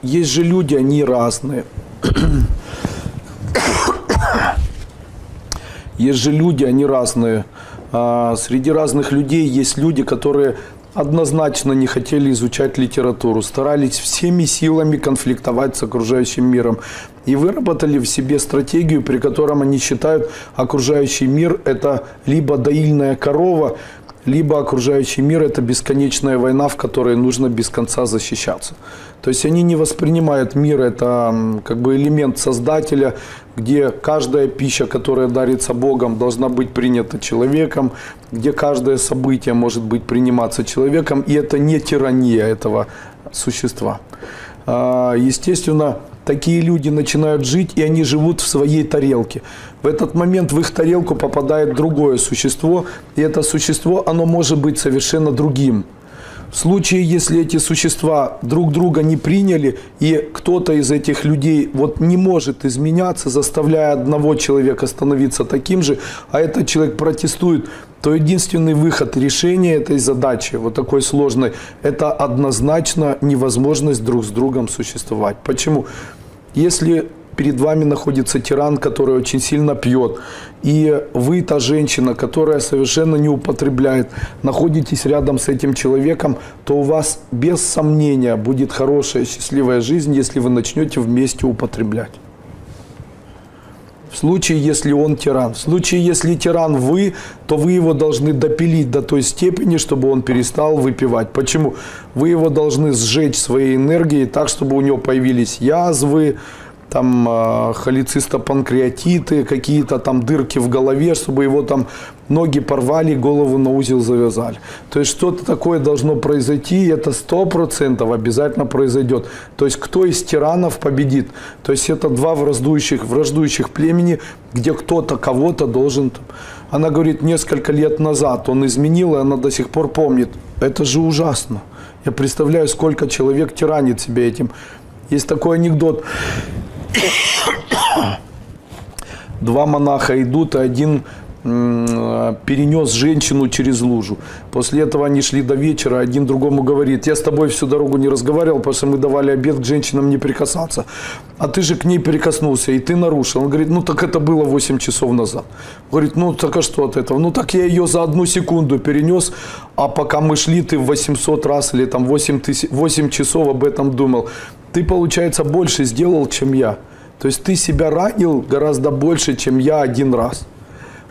есть же люди, они разные. Есть же люди, они разные. Среди разных людей есть люди, которые однозначно не хотели изучать литературу, старались всеми силами конфликтовать с окружающим миром. И выработали в себе стратегию, при котором они считают, окружающий мир – это либо доильная корова, либо окружающий мир – это бесконечная война, в которой нужно без конца защищаться. То есть они не воспринимают мир – это как бы элемент Создателя, где каждая пища, которая дарится Богом, должна быть принята человеком, где каждое событие может быть приниматься человеком, и это не тирания этого существа. Естественно, такие люди начинают жить, и они живут в своей тарелке. В этот момент в их тарелку попадает другое существо, и это существо, оно может быть совершенно другим. В случае, если эти существа друг друга не приняли, и кто-то из этих людей вот не может изменяться, заставляя одного человека становиться таким же, а этот человек протестует, то единственный выход решения этой задачи, вот такой сложной, это однозначно невозможность друг с другом существовать. Почему? Если перед вами находится тиран, который очень сильно пьет, и вы, та женщина, которая совершенно не употребляет, находитесь рядом с этим человеком, то у вас без сомнения будет хорошая, счастливая жизнь, если вы начнете вместе употреблять. В случае, если он тиран. В случае, если тиран вы, то вы его должны допилить до той степени, чтобы он перестал выпивать. Почему? Вы его должны сжечь своей энергией так, чтобы у него появились язвы, там холецистопанкреатиты, какие-то там дырки в голове, чтобы его там ноги порвали, голову на узел завязали. То есть что-то такое должно произойти, и это 100% обязательно произойдет. То есть кто из тиранов победит? То есть это два враждующих племени, где кто-то кого-то должен... Она говорит, несколько лет назад он изменил, и она до сих пор помнит. Это же ужасно. Я представляю, сколько человек тиранит себя этим. Есть такой анекдот. Два монаха идут, и один перенес женщину через лужу. После этого они шли до вечера, один другому говорит, я с тобой всю дорогу не разговаривал, потому что мы давали обет к женщинам не прикасаться. А ты же к ней прикоснулся, и ты нарушил. Он говорит, ну так это было 8 часов назад. Говорит, ну так а что от этого? Ну так я ее за 1 секунду перенес, а пока мы шли, ты в 800 раз или там 8 часов об этом думал. Ты, получается, больше сделал, чем я. То есть ты себя ранил гораздо больше, чем я один раз.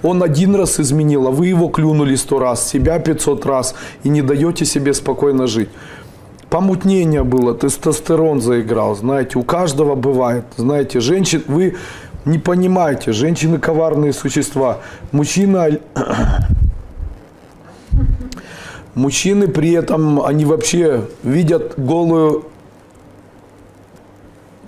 Он один раз изменил, а вы его клюнули 100 раз, себя 500 раз и не даете себе спокойно жить. помутнение было, тестостерон заиграл, знаете, у каждого бывает, знаете, женщин, вы не понимаете, женщины коварные существа, мужчины при этом, они вообще видят голую,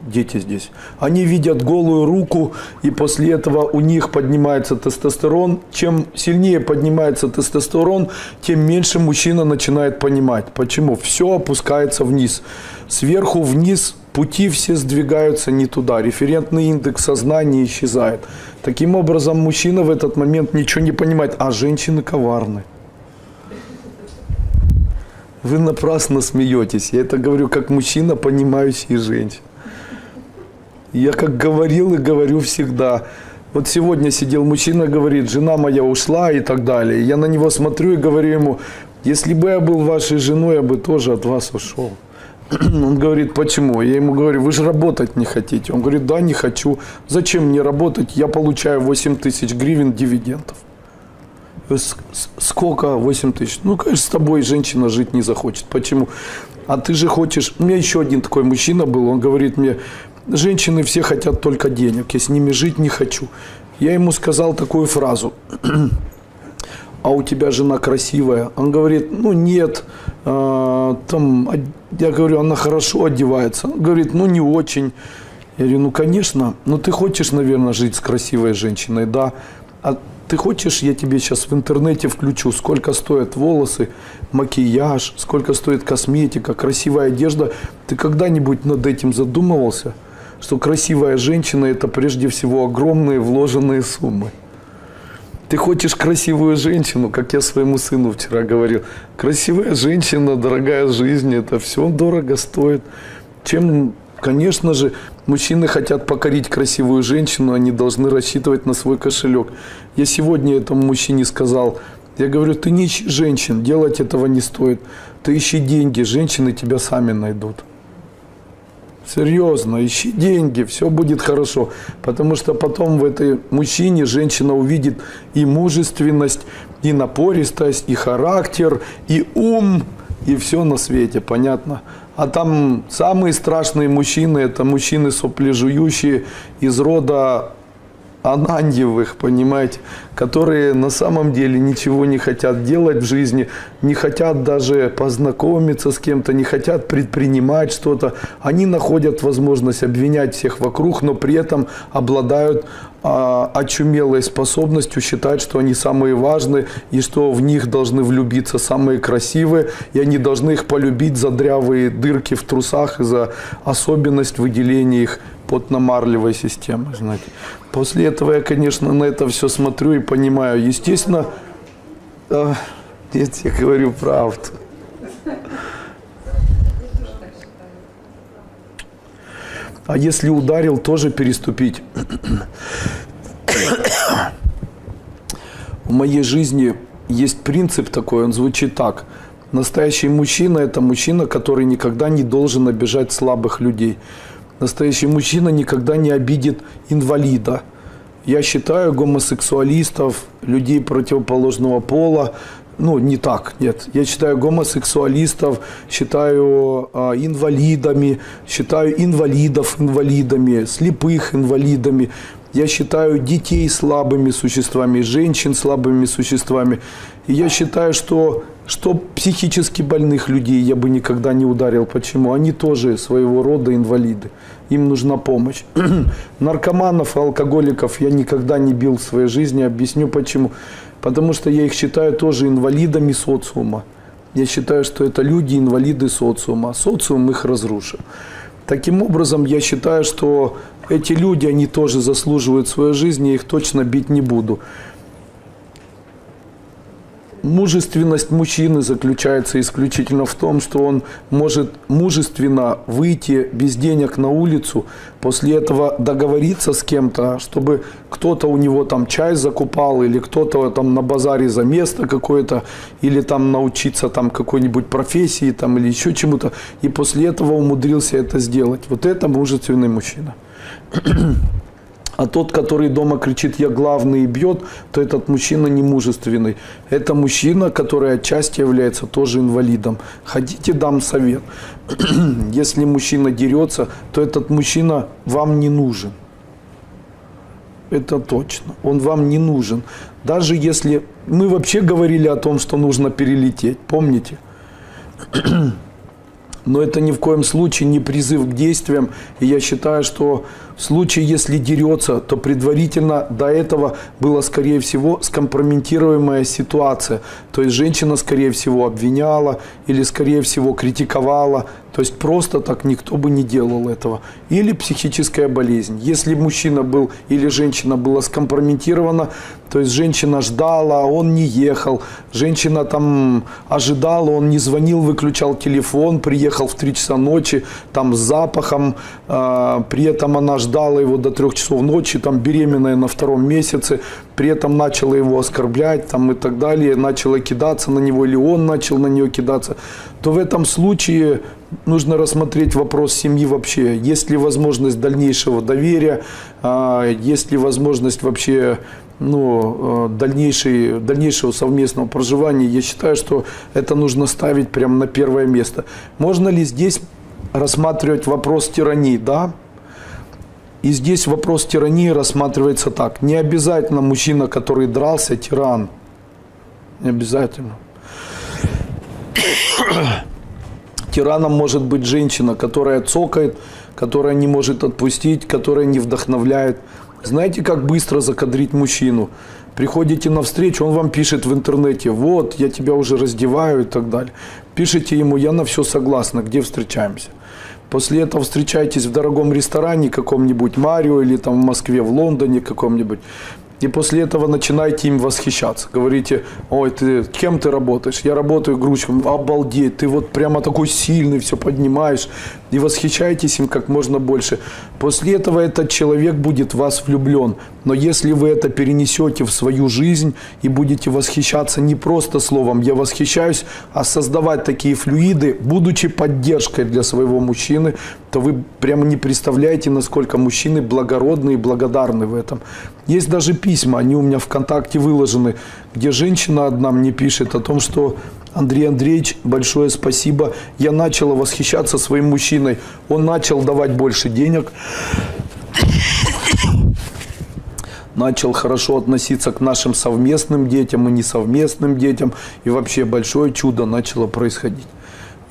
дети здесь, они видят голую руку, и после этого у них поднимается тестостерон. Чем сильнее поднимается тестостерон, тем меньше мужчина начинает понимать. Почему? Все опускается вниз. Сверху вниз пути все сдвигаются не туда. Референтный индекс сознания исчезает. Таким образом, мужчина в этот момент ничего не понимает, а женщины коварны. Вы напрасно смеетесь. Я это говорю как мужчина, понимающий женщин. Я как говорил и говорю всегда. Вот сегодня сидел мужчина, говорит, жена моя ушла и так далее. Я на него смотрю и говорю ему, если бы я был вашей женой, я бы тоже от вас ушел. Он говорит, почему? Я ему говорю, вы же работать не хотите. Он говорит, да, не хочу. Зачем мне работать? Я получаю 8 тысяч гривен дивидендов. Сколько? 8 тысяч. Ну, конечно, с тобой женщина жить не захочет. Почему? А ты же хочешь... У меня еще один такой мужчина был, он говорит мне, женщины все хотят только денег, я с ними жить не хочу. Я ему сказал такую фразу, а у тебя жена красивая? Он говорит, ну нет, там, я говорю, она хорошо одевается. Он говорит, ну не очень. Я говорю, ну конечно, но ты хочешь, наверное, жить с красивой женщиной, да. А ты хочешь, я тебе сейчас в интернете включу, сколько стоят волосы, макияж, сколько стоит косметика, красивая одежда. Ты когда-нибудь над этим задумывался? Что красивая женщина – это прежде всего огромные вложенные суммы. Ты хочешь красивую женщину, как я своему сыну вчера говорил. Красивая женщина, дорогая жизнь – это все дорого стоит. Конечно же, мужчины хотят покорить красивую женщину, они должны рассчитывать на свой кошелек. Я сегодня этому мужчине сказал, я говорю, ты не ищи женщин, делать этого не стоит. Ты ищи деньги, женщины тебя сами найдут. Серьезно, ищи деньги, все будет хорошо. Потому что потом в этой мужчине женщина увидит и мужественность, и напористость, и характер, и ум, и все на свете, понятно? А там самые страшные мужчины, это мужчины соплежующие из рода Ананьевых, понимаете, которые на самом деле ничего не хотят делать в жизни, не хотят даже познакомиться с кем-то, не хотят предпринимать что-то. Они находят возможность обвинять всех вокруг, но при этом обладают очумелой способностью считать, что они самые важные и что в них должны влюбиться самые красивые, и они должны их полюбить за дрявые дырки в трусах и за особенность выделения их потно-марлевой системы, знаете. После этого я, конечно, на это все смотрю и понимаю. Естественно, нет, я говорю правду. А если ударил, тоже переступить. В моей жизни есть принцип такой, он звучит так. Настоящий мужчина – это мужчина, который никогда не должен обижать слабых людей. Настоящий мужчина никогда не обидит инвалида. Я считаю гомосексуалистов, людей противоположного пола, ну, не так, нет. Я считаю гомосексуалистов, считаю инвалидами, считаю инвалидов инвалидами, слепых инвалидами. Я считаю детей слабыми существами, женщин слабыми существами. И я считаю, что психически больных людей я бы никогда не ударил. Почему? Они тоже своего рода инвалиды. Им нужна помощь. Наркоманов и алкоголиков я никогда не бил в своей жизни. Объясню почему. Потому что я их считаю тоже инвалидами социума. Я считаю, что это люди, инвалиды социума. Социум их разрушил. Таким образом, я считаю, что эти люди, они тоже заслуживают своей жизни, я их точно бить не буду. Мужественность мужчины заключается исключительно в том, что он может мужественно выйти без денег на улицу, после этого договориться с кем-то, чтобы кто-то у него там чай закупал, или кто-то там на базаре за место какое-то, или там научиться там какой-нибудь профессии там, или еще чему-то, и после этого умудрился это сделать. Вот это мужественный мужчина. А тот, который дома кричит «я главный» и бьет, то этот мужчина не мужественный. Это мужчина, который отчасти является тоже инвалидом. Хотите, дам совет. Если мужчина дерется, то этот мужчина вам не нужен. Это точно. Он вам не нужен. Даже если... Мы вообще говорили о том, что нужно перелететь. Помните? Но это ни в коем случае не призыв к действиям. И я считаю, что в случае, если дерется, то предварительно до этого была, скорее всего, скомпрометируемая ситуация. То есть женщина, скорее всего, обвиняла или, скорее всего, критиковала. То есть просто так никто бы не делал этого. Или психическая болезнь. Если мужчина был или женщина была скомпрометирована, то есть женщина ждала, он не ехал, женщина там ожидала, он не звонил, выключал телефон, приехал в 3 часа ночи, там с запахом, при этом она ждала его до 3 часов ночи, там беременная на 2-м месяце, при этом начала его оскорблять там, и так далее, начала кидаться на него или он начал на нее кидаться, то в этом случае нужно рассмотреть вопрос семьи вообще. Есть ли возможность дальнейшего доверия, есть ли возможность вообще дальнейшего совместного проживания. Я считаю, что это нужно ставить прямо на первое место. Можно ли здесь рассматривать вопрос тирании? Да. И здесь вопрос тирании рассматривается так. Не обязательно мужчина, который дрался, тиран. Не обязательно. Тираном может быть женщина, которая цокает, которая не может отпустить, которая не вдохновляет. Знаете, как быстро закадрить мужчину? Приходите на встречу, он вам пишет в интернете: вот, я тебя уже раздеваю и так далее. Пишите ему: я на все согласна, где встречаемся? После этого встречаетесь в дорогом ресторане каком-нибудь, Марио, или там в Москве, в Лондоне каком-нибудь. И после этого начинаете им восхищаться. Говорите: ой, кем ты работаешь? Я работаю грузчиком. Обалдеть, ты вот прямо такой сильный, все поднимаешь. И восхищаетесь им как можно больше. После этого этот человек будет в вас влюблен. Но если вы это перенесете в свою жизнь и будете восхищаться не просто словом «я восхищаюсь», а создавать такие флюиды, будучи поддержкой для своего мужчины, то вы прямо не представляете, насколько мужчины благородны и благодарны в этом. Есть даже письма, они у меня ВКонтакте выложены, где женщина одна мне пишет о том, что: Андрей Андреевич, большое спасибо, я начала восхищаться своим мужчиной, он начал давать больше денег, начал хорошо относиться к нашим совместным детям и несовместным детям, и вообще большое чудо начало происходить.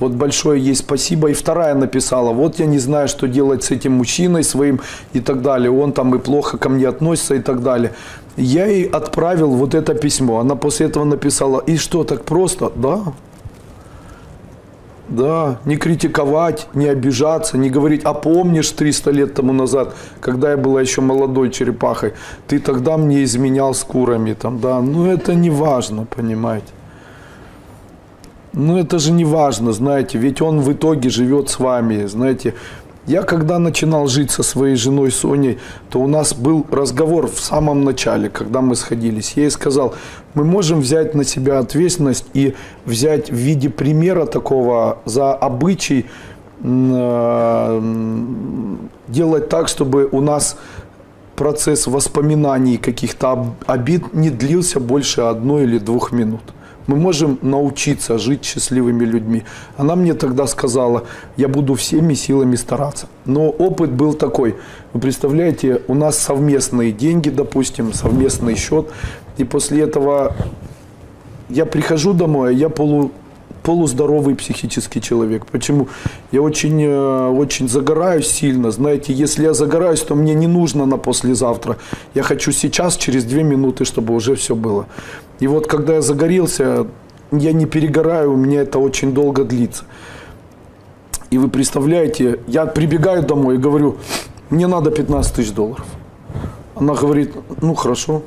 Вот большое ей спасибо. И вторая написала: вот я не знаю, что делать с этим мужчиной своим и так далее. Он там и плохо ко мне относится и так далее. Я ей отправил вот это письмо. Она после этого написала: и что, так просто? Да. Да, не критиковать, не обижаться, не говорить: а помнишь 300 лет тому назад, когда я была еще молодой черепахой, ты тогда мне изменял с курами там, да. Ну это не важно, понимаете. Ну это же не важно, знаете, ведь он в итоге живет с вами, знаете. Я когда начинал жить со своей женой Соней, то у нас был разговор в самом начале, когда мы сходились. Я ей сказал: мы можем взять на себя ответственность и взять в виде примера такого за обычай делать так, чтобы у нас процесс воспоминаний каких-то обид не длился больше 1 или 2 минут. Мы можем научиться жить счастливыми людьми. Она мне тогда сказала: я буду всеми силами стараться. Но опыт был такой. Вы представляете, у нас совместные деньги, допустим, совместный счет. И после этого я прихожу домой, а я полуздоровый психический человек. Почему? Я очень загораюсь сильно. Знаете, если я загораюсь, то мне не нужно на послезавтра. Я хочу сейчас, через 2 минуты, чтобы уже все было. И вот когда я загорелся, я не перегораю, у меня это очень долго длится. И вы представляете, я прибегаю домой и говорю: мне надо $15 000. Она говорит: ну хорошо.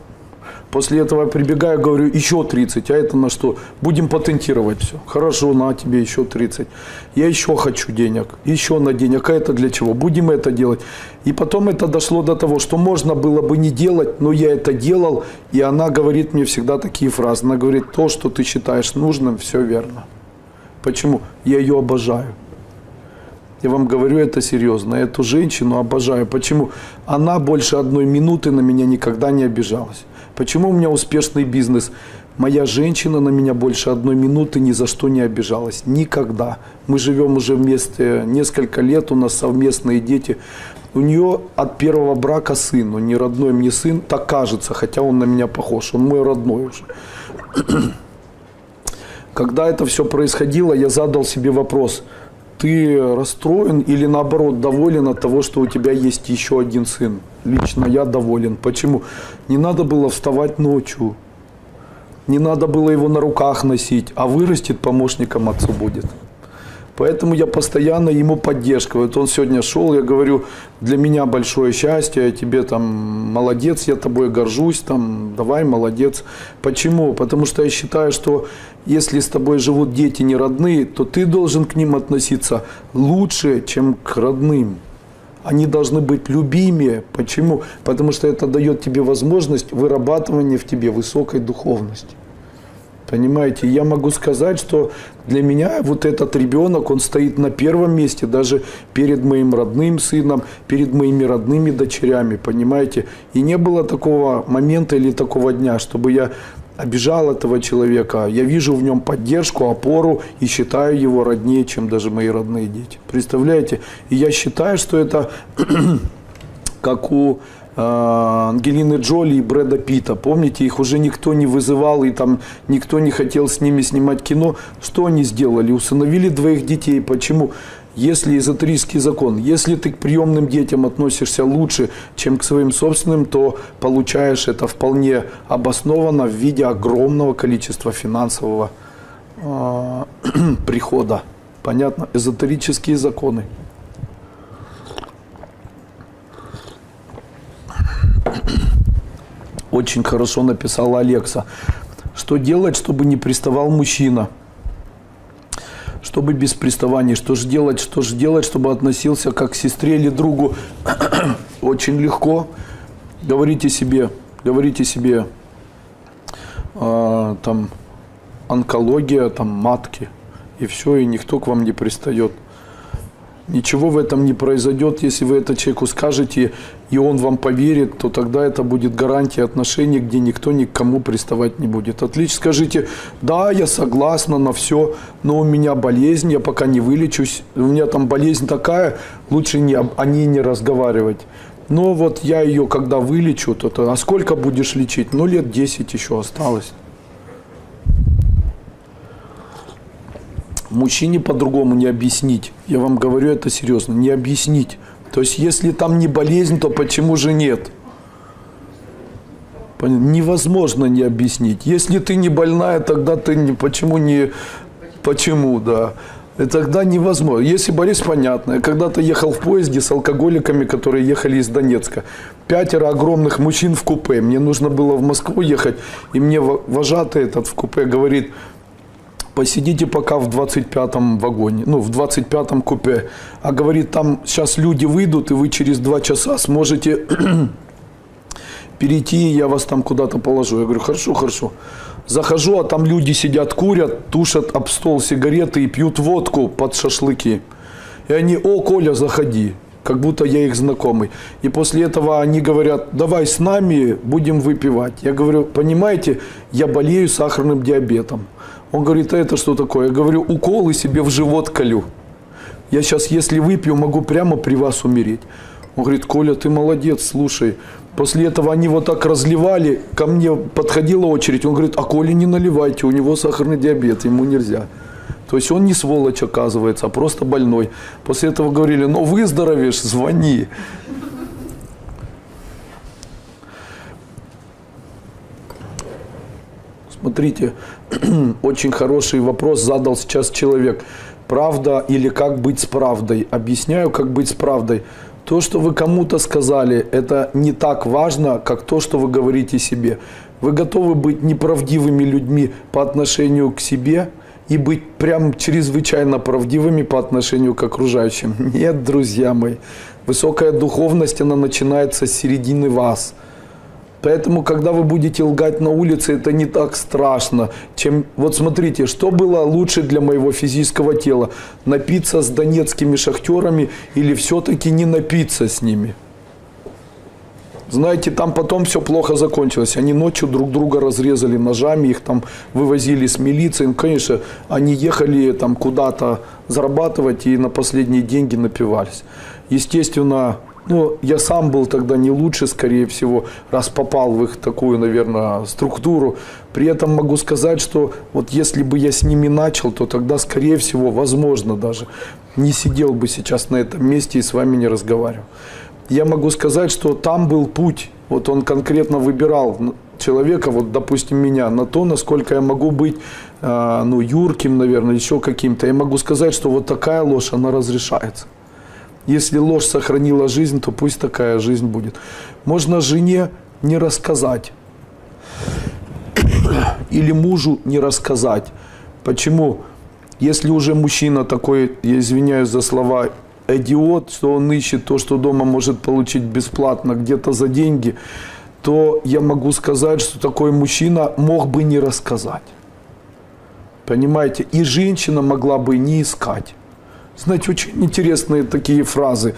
После этого я прибегаю, говорю: еще 30, а это на что? Будем патентировать все. Хорошо, на тебе еще 30. Я еще хочу денег, еще на денег. А это для чего? Будем это делать. И потом это дошло до того, что можно было бы не делать, но я это делал. И она говорит мне всегда такие фразы. Она говорит: то, что ты считаешь нужным, все верно. Почему? Я ее обожаю. Я вам говорю это серьезно. Эту женщину обожаю. Почему? Она больше 1 минуты на меня никогда не обижалась. Почему у меня успешный бизнес? Моя женщина на меня больше 1 минуты ни за что не обижалась. Никогда. Мы живем уже вместе несколько лет, у нас совместные дети. У нее от первого брака сын, он не родной мне сын, так кажется, хотя он на меня похож, он мой родной уже. Когда это все происходило, я задал себе вопрос: ты расстроен или наоборот доволен от того, что у тебя есть еще один сын? Лично я доволен. Почему? Не надо было вставать ночью, не надо было его на руках носить, а вырастет, помощником отцу будет. Поэтому я постоянно ему поддержка. Вот он сегодня шел, я говорю, для меня большое счастье, я тебе там молодец, я тобой горжусь, там, давай, молодец. Почему? Потому что я считаю, что если с тобой живут дети не родные, то ты должен к ним относиться лучше, чем к родным. Они должны быть любимее. Почему? Потому что это дает тебе возможность вырабатывания в тебе высокой духовности. Понимаете, я могу сказать, что для меня вот этот ребенок, он стоит на первом месте, даже перед моим родным сыном, перед моими родными дочерями, понимаете. И не было такого момента или такого дня, чтобы я обижал этого человека. Я вижу в нем поддержку, опору и считаю его роднее, чем даже мои родные дети. Представляете? И я считаю, что это как у Ангелины Джоли и Брэда Питта. Помните, их уже никто не вызывал, и там никто не хотел с ними снимать кино. Что они сделали? Усыновили 2 детей. Почему? Если эзотерический закон, если ты к приемным детям относишься лучше, чем к своим собственным, то получаешь это вполне обоснованно в виде огромного количества финансового прихода. Понятно? Эзотерические законы. Очень хорошо написала Алекса. Что делать, чтобы не приставал мужчина? Чтобы без приставаний. Что же делать, чтобы относился как к сестре или другу? Очень легко. Говорите себе, там, онкология, там, матки. И все, и никто к вам не пристает. Ничего в этом не произойдет, если вы это человеку скажете, и он вам поверит, то тогда это будет гарантия отношений, где никто ни к кому приставать не будет. Отлично, скажите, да, я согласна на все, но у меня болезнь, я пока не вылечусь, у меня там болезнь такая, лучше о ней не разговаривать. Но вот я ее когда вылечу, а сколько будешь лечить? Ну, лет 10 еще осталось. Мужчине по-другому не объяснить. Я вам говорю это серьезно. Не объяснить. То есть, если там не болезнь, то почему же нет? Невозможно не объяснить. Если ты не больная, тогда ты не... Почему, да. И тогда невозможно. Если болезнь, понятно. Я когда-то ехал в поезде с алкоголиками, которые ехали из Донецка. 5 огромных мужчин в купе. Мне нужно было в Москву ехать. И мне вожатый этот в купе говорит: посидите пока в 25-м вагоне, ну, в 25-м купе. А говорит, там сейчас люди выйдут, и вы через 2 часа сможете перейти, и я вас там куда-то положу. Я говорю, хорошо, хорошо. Захожу, а там люди сидят, курят, тушат об стол сигареты и пьют водку под шашлыки. И они: о, Коля, заходи. Как будто я их знакомый. И после этого они говорят: давай с нами будем выпивать. Я говорю, понимаете, я болею сахарным диабетом. Он говорит, а это что такое? Я говорю, уколы себе в живот колю. Я сейчас, если выпью, могу прямо при вас умереть. Он говорит, Коля, ты молодец, слушай. После этого они вот так разливали, ко мне подходила очередь. Он говорит, а Коле не наливайте, у него сахарный диабет, ему нельзя. То есть он не сволочь, оказывается, а просто больной. После этого говорили, ну выздоровеешь, звони. Смотрите, очень хороший вопрос задал сейчас человек. Правда или как быть с правдой? Объясняю, как быть с правдой. То, что вы кому-то сказали, это не так важно, как то, что вы говорите себе. Вы готовы быть неправдивыми людьми по отношению к себе и быть прям чрезвычайно правдивыми по отношению к окружающим? Нет, друзья мои. Высокая духовность, она начинается с середины вас. Поэтому, когда вы будете лгать на улице, это не так страшно, чем... Вот смотрите, что было лучше для моего физического тела? Напиться с донецкими шахтерами или все-таки не напиться с ними? Знаете, там потом все плохо закончилось. Они ночью друг друга разрезали ножами, их там вывозили с милиции. Ну, конечно, они ехали там куда-то зарабатывать и на последние деньги напивались. Естественно, ну, я сам был тогда не лучше, скорее всего, раз попал в их такую, наверное, структуру. При этом могу сказать, что вот если бы я с ними начал, то тогда, скорее всего, возможно даже, не сидел бы сейчас на этом месте и с вами не разговаривал. Я могу сказать, что там был путь. Вот он конкретно выбирал человека, вот, допустим, меня, на то, насколько я могу быть, ну, юрким, наверное, еще каким-то. Я могу сказать, что вот такая ложь, она разрешается. Если ложь сохранила жизнь, то пусть такая жизнь будет. Можно жене не рассказать. Или мужу не рассказать. Почему? Если уже мужчина такой, я извиняюсь за слова, идиот, что он ищет то, что дома может получить бесплатно, где-то за деньги, то я могу сказать, что такой мужчина мог бы не рассказать. Понимаете? И женщина могла бы не искать. Знаете, очень интересные такие фразы.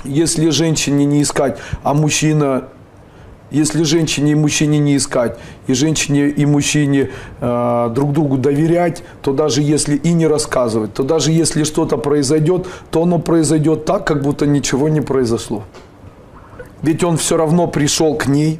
Если женщине не искать, а мужчина... Если женщине и мужчине не искать, и женщине и мужчине друг другу доверять, то даже если и не рассказывать, то даже если что-то произойдет, то оно произойдет так, как будто ничего не произошло. Ведь он все равно пришел к ней,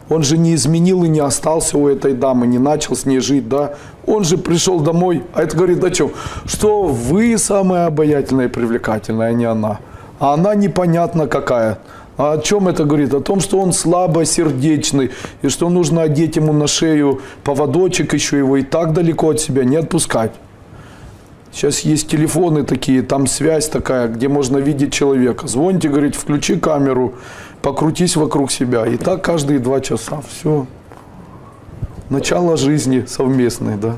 он же не изменил и не остался у этой дамы, не начал с ней жить, да. Он же пришел домой, а это говорит о чем? Что вы самая обаятельная и привлекательная, а не она. А она непонятно какая. А о чем это говорит? О том, что он слабосердечный, и что нужно одеть ему на шею поводочек, еще его и так далеко от себя не отпускать. Сейчас есть телефоны такие, там связь такая, где можно видеть человека. Звоните, говорит, включи камеру, покрутись вокруг себя. И так каждые 2 часа. Все. Начало жизни совместной, да.